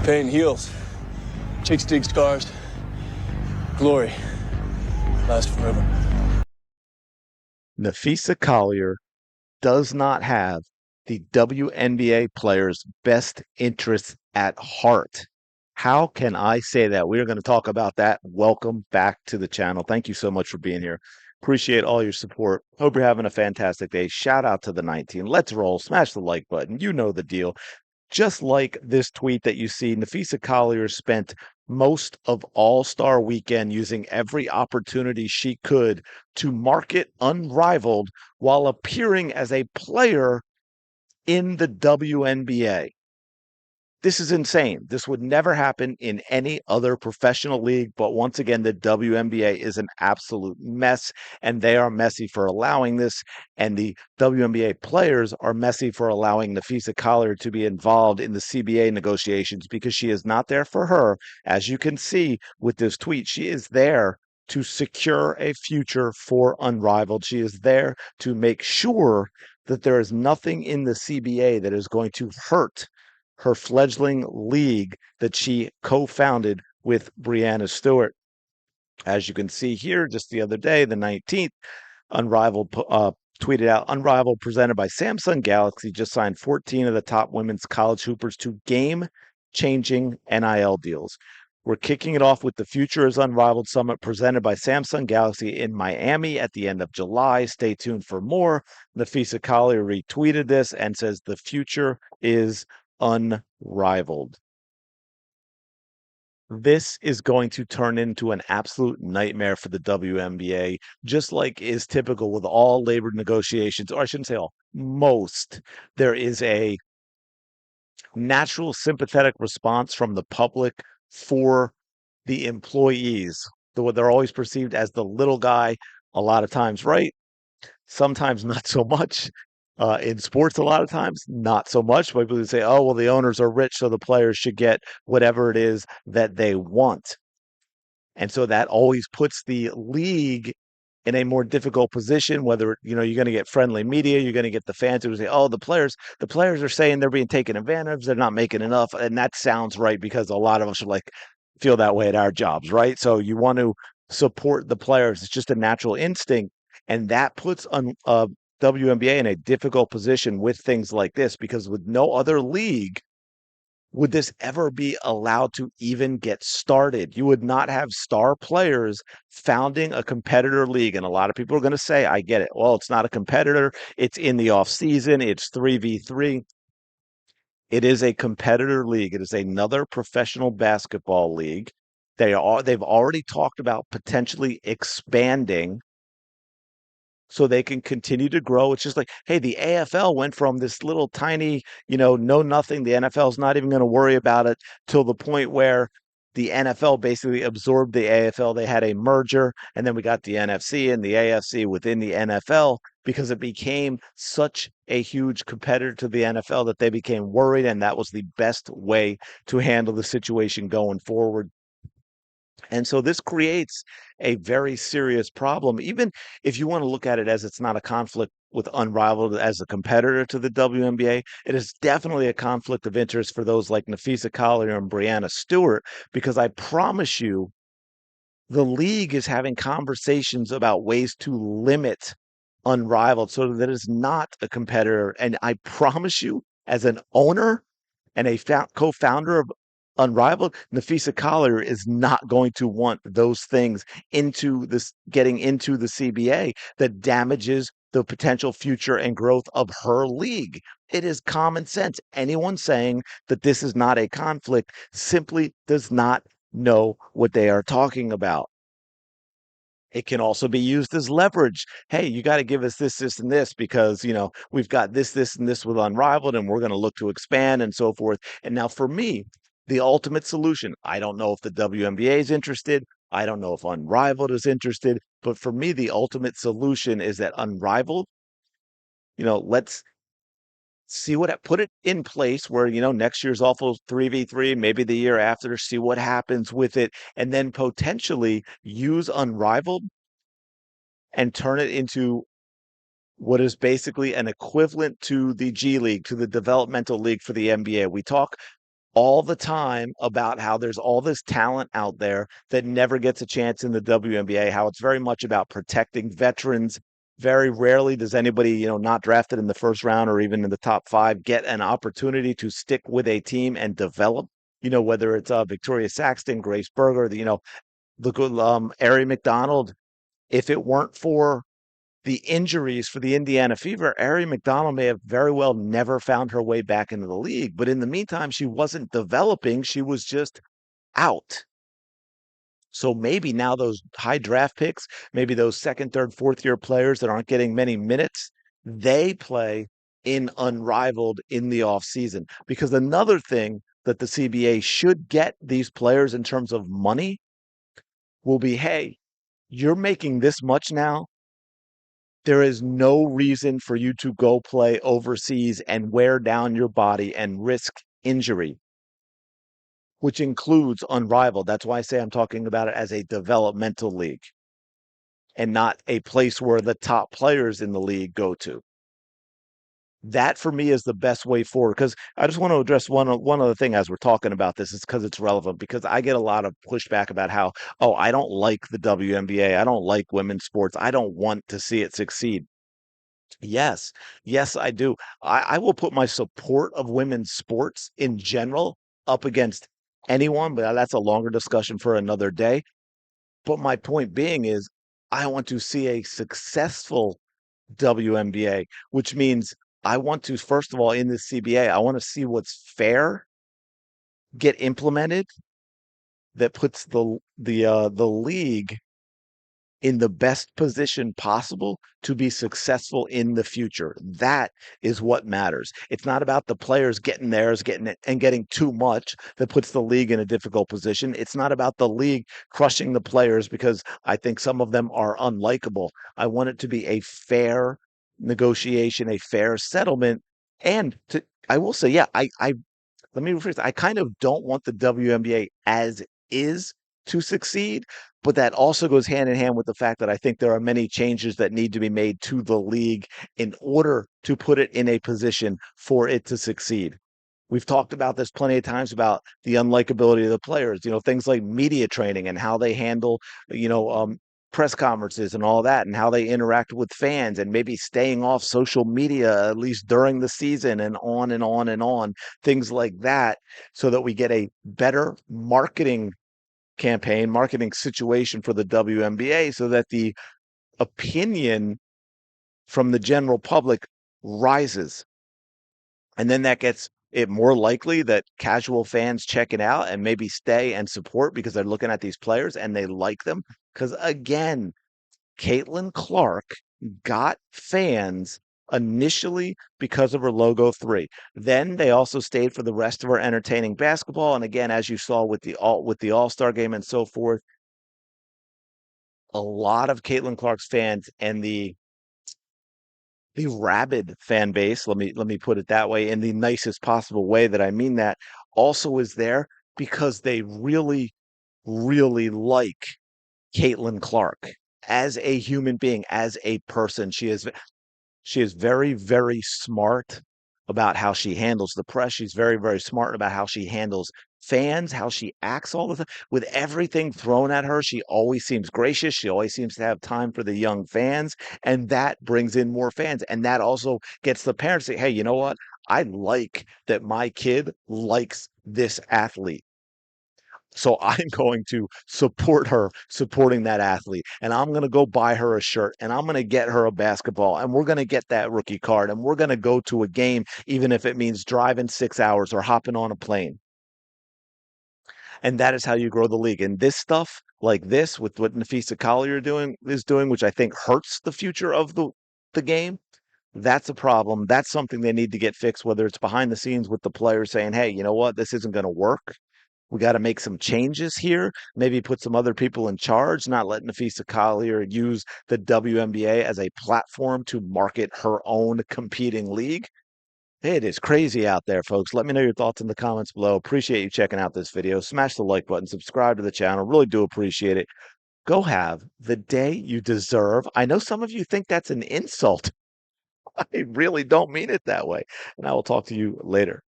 Pain heals. Chicks dig scars. Glory lasts forever. Napheesa Collier does not have the WNBA player's best interests at heart. How can I say that? We are going to talk about that. Welcome back to the channel. Thank you so much for being here. Appreciate all your support. Hope you're having a fantastic day. Shout out to the 19. Let's roll. Smash the like button. You know the deal. Just like this tweet that you see, Napheesa Collier spent most of All-Star weekend using every opportunity she could to market Unrivaled while appearing as a player in the WNBA. This is insane. This would never happen in any other professional league. But once again, the WNBA is an absolute mess, and they are messy for allowing this. And the WNBA players are messy for allowing Napheesa Collier to be involved in the CBA negotiations because she is not there for her. As you can see with this tweet, she is there to secure a future for Unrivaled. She is there to make sure that there is nothing in the CBA that is going to hurt her fledgling league that she co-founded with Breanna Stewart. As you can see here, just the other day, the 19th, Unrivaled tweeted out, Unrivaled presented by Samsung Galaxy just signed 14 of the top women's college hoopers to game-changing NIL deals. We're kicking it off with the Future is Unrivaled Summit presented by Samsung Galaxy in Miami at the end of July. Stay tuned for more. Napheesa Collier retweeted this and says the future is unrivaled. This is going to turn into an absolute nightmare for the WNBA, just like is typical with all labor negotiations, or I shouldn't say all, most. There is a natural sympathetic response from the public for the employees. They're always perceived as the little guy, a lot of times, right? Sometimes not so much. In sports, a lot of times, not so much. People would say, oh, well, the owners are rich, so the players should get whatever it is that they want. And so that always puts the league in a more difficult position, whether, you're going to get friendly media, you're going to get the fans who say, oh, the players are saying they're being taken advantage of, they're not making enough. And that sounds right because a lot of us are like, feel that way at our jobs, right? So you want to support the players. It's just a natural instinct. And that puts WNBA in a difficult position with things like this because with no other league would this ever be allowed to even get started. You would not have star players founding a competitor league. And a lot of people are going to say, I get it. Well, it's not a competitor. It's in the off season. It's 3v3. It is a competitor league. It is another professional basketball league. They've already talked about potentially expanding so they can continue to grow. It's just like, hey, the AFL went from this little tiny, no nothing. The NFL is not even going to worry about it till the point where the NFL basically absorbed the AFL. They had a merger, and then we got the NFC and the AFC within the NFL because it became such a huge competitor to the NFL that they became worried, and that was the best way to handle the situation going forward. And so this creates a very serious problem, even if you want to look at it as it's not a conflict with Unrivaled as a competitor to the WNBA. It is definitely a conflict of interest for those like Napheesa Collier and Breanna Stewart, because I promise you, the league is having conversations about ways to limit Unrivaled so that it is not a competitor. And I promise you, as an owner and a co-founder of Unrivaled, Napheesa Collier is not going to want those things getting into the CBA that damages the potential future and growth of her league. It is common sense. Anyone saying that this is not a conflict simply does not know what they are talking about. It can also be used as leverage. Hey, you got to give us this, this, and this because, we've got this, this, and this with Unrivaled, and we're going to look to expand and so forth. And now for me, the ultimate solution, I don't know if the WNBA is interested. I don't know if Unrivaled is interested. But for me, the ultimate solution is that Unrivaled, let's put it in place where, next year's awful 3v3, maybe the year after, see what happens with it, and then potentially use Unrivaled and turn it into what is basically an equivalent to the G League, to the developmental league for the NBA. We talk all the time about how there's all this talent out there that never gets a chance in the WNBA, how it's very much about protecting veterans. Very rarely does anybody, not drafted in the first round or even in the top five get an opportunity to stick with a team and develop, whether it's Victoria Saxton, Grace Berger, Ari McDonald. If it weren't for the injuries for the Indiana Fever, Ari McDonald may have very well never found her way back into the league. But in the meantime, she wasn't developing, she was just out. So maybe now those high draft picks, maybe those second, third, fourth year players that aren't getting many minutes, they play in Unrivaled in the offseason. Because another thing that the CBA should get these players in terms of money will be, hey, you're making this much now. There is no reason for you to go play overseas and wear down your body and risk injury, which includes Unrivaled. That's why I say I'm talking about it as a developmental league and not a place where the top players in the league go to. That for me is the best way forward. Because I just want to address one other thing as we're talking about this, is because it's relevant. Because I get a lot of pushback about how, oh, I don't like the WNBA, I don't like women's sports, I don't want to see it succeed. Yes, yes, I do. I will put my support of women's sports in general up against anyone, but that's a longer discussion for another day. But my point being is, I want to see a successful WNBA, which means I want to, first of all, in the CBA, I want to see what's fair get implemented that puts the league in the best position possible to be successful in the future. That is what matters. It's not about the players getting theirs, getting it and getting too much that puts the league in a difficult position. It's not about the league crushing the players because I think some of them are unlikable. I want it to be a fair negotiation, a fair settlement. And I will say, yeah, I let me rephrase. I kind of don't want the WNBA as is to succeed, but that also goes hand in hand with the fact that I think there are many changes that need to be made to the league in order to put it in a position for it to succeed. We've talked about this plenty of times about the unlikability of the players, things like media training and how they handle, you know, um, press conferences and all that, and how they interact with fans, and maybe staying off social media at least during the season, and on and on and on, things like that, so that we get a better marketing situation for the WNBA, so that the opinion from the general public rises. And then that gets it more likely that casual fans check it out and maybe stay and support because they're looking at these players and they like them. Because again, Caitlin Clark got fans initially because of her logo 3. Then they also stayed for the rest of her entertaining basketball. And again, as you saw with the All-Star game and so forth, a lot of Caitlin Clark's fans and the rabid fan base, let me put it that way, in the nicest possible way that I mean that, also is there because they really, really like Caitlin Clark as a human being, as a person. She is very, very smart about how she handles the press. She's very, very smart about how she handles fans, how she acts all the time. With everything thrown at her, she always seems gracious. She always seems to have time for the young fans, and that brings in more fans. And that also gets the parents to say, hey, you know what? I like that my kid likes this athlete. So I'm going to support her supporting that athlete. And I'm going to go buy her a shirt, and I'm going to get her a basketball, and we're going to get that rookie card, and we're going to go to a game, even if it means driving 6 hours or hopping on a plane. And that is how you grow the league. And this stuff like this, with what Napheesa Collier is doing, which I think hurts the future of the game. That's a problem. That's something they need to get fixed, whether it's behind the scenes with the players saying, hey, you know what, this isn't going to work. We got to make some changes here. Maybe put some other people in charge, not let Napheesa Collier use the WNBA as a platform to market her own competing league. It is crazy out there, folks. Let me know your thoughts in the comments below. Appreciate you checking out this video. Smash the like button, subscribe to the channel. Really do appreciate it. Go have the day you deserve. I know some of you think that's an insult. I really don't mean it that way. And I will talk to you later.